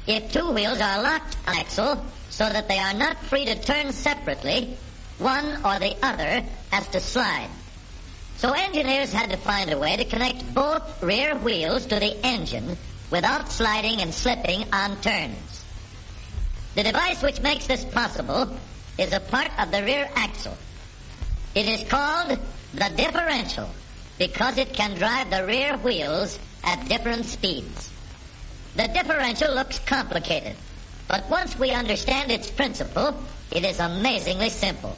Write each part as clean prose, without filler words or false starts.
If two wheels are locked on an axle so that they are not free to turn separately, one or the other has to slide. So engineers had to find a way to connect both rear wheels to the engine without sliding and slipping on turns. The device which makes this possible is a part of the rear axle. It is called the differential because it can drive the rear wheels at different speeds. The differential looks complicated, but once we understand its principle, it is amazingly simple.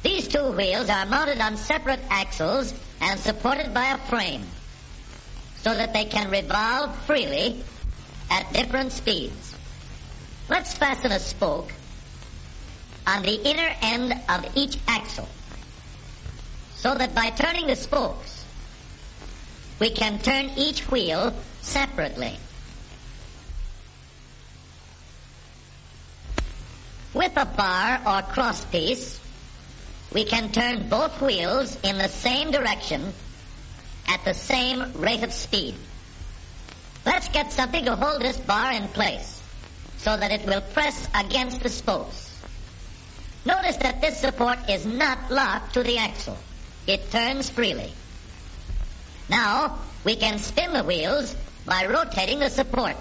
These two wheels are mounted on separate axles and supported by a frame so that they can revolve freely at different speeds. Let's fasten a spoke on the inner end of each axle so that by turning the spokes, we can turn each wheel separately. With a bar or crosspiece, we can turn both wheels in the same direction at the same rate of speed. Let's get something to hold this bar in place so that it will press against the spokes. Notice that this support is not locked to the axle. It turns freely. Now, we can spin the wheels by rotating the support.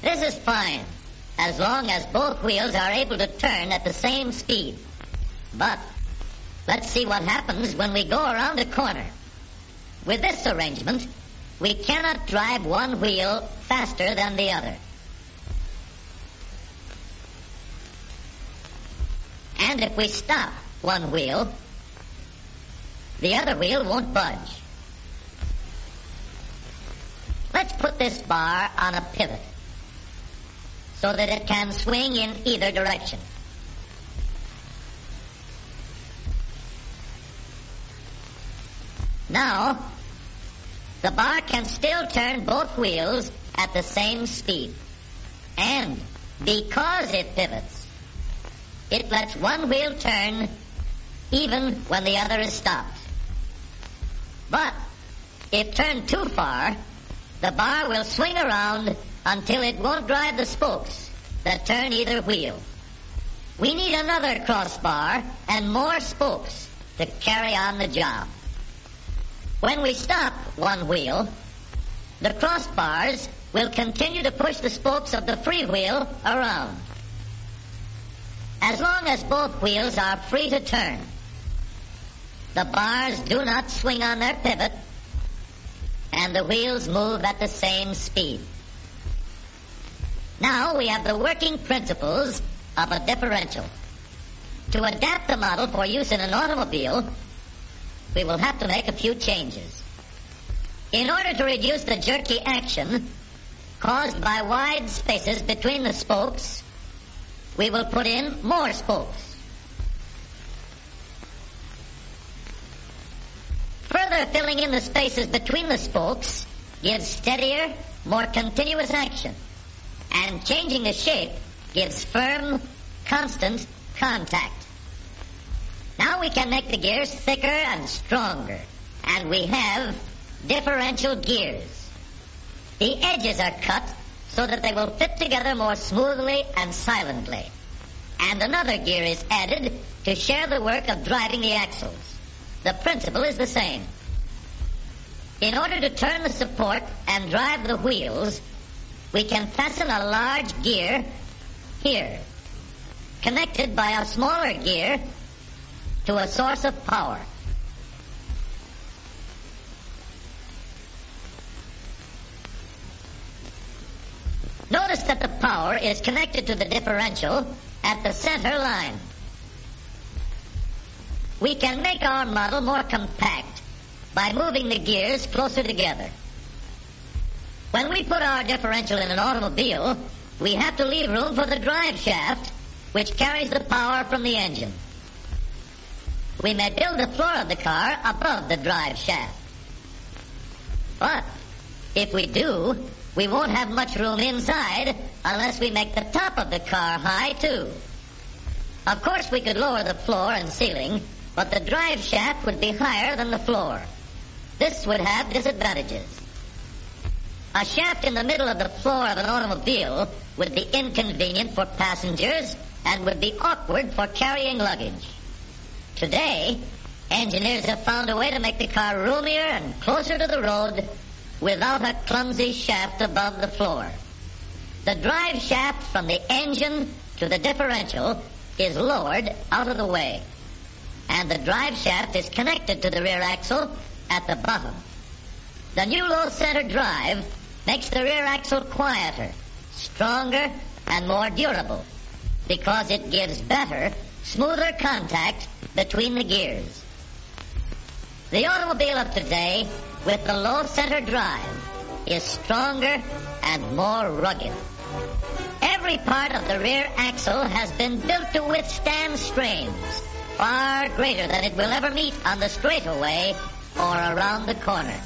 This is fine, as long as both wheels are able to turn at the same speed. But let's see what happens when we go around a corner. With this arrangement, we cannot drive one wheel faster than the other. And if we stop one wheel, the other wheel won't budge. Let's put this bar on a pivot so that it can swing in either direction. Now, the bar can still turn both wheels at the same speed. And because it pivots, it lets one wheel turn even when the other is stopped. But if turned too far, the bar will swing around until it won't drive the spokes that turn either wheel. We need another crossbar and more spokes to carry on the job. When we stop one wheel, the crossbars will continue to push the spokes of the free wheel around. As long as both wheels are free to turn, the bars do not swing on their pivot, and the wheels move at the same speed. Now we have the working principles of a differential. To adapt the model for use in an automobile, we will have to make a few changes. In order to reduce the jerky action caused by wide spaces between the spokes, we will put in more spokes. Further filling in the spaces between the spokes gives steadier, more continuous action, and changing the shape gives firm, constant contact. Now we can make the gears thicker and stronger, and we have differential gears. The edges are cut so that they will fit together more smoothly and silently. And another gear is added to share the work of driving the axles. The principle is the same. In order to turn the support and drive the wheels, we can fasten a large gear here, connected by a smaller gear to a source of power. Notice that the power is connected to the differential at the center line. We can make our model more compact by moving the gears closer together. When we put our differential in an automobile, we have to leave room for the drive shaft, which carries the power from the engine. We may build the floor of the car above the drive shaft. But if we do, we won't have much room inside unless we make the top of the car high, too. Of course, we could lower the floor and ceiling, but the drive shaft would be higher than the floor. This would have disadvantages. A shaft in the middle of the floor of an automobile would be inconvenient for passengers and would be awkward for carrying luggage. Today, engineers have found a way to make the car roomier and closer to the road without a clumsy shaft above the floor. The drive shaft from the engine to the differential is lowered out of the way, and the drive shaft is connected to the rear axle at the bottom. The new low center drive makes the rear axle quieter, stronger, and more durable because it gives better, smoother contact between the gears. The automobile of today with the low center drive is stronger and more rugged. Every part of the rear axle has been built to withstand strains far greater than it will ever meet on the straightaway or around the corner.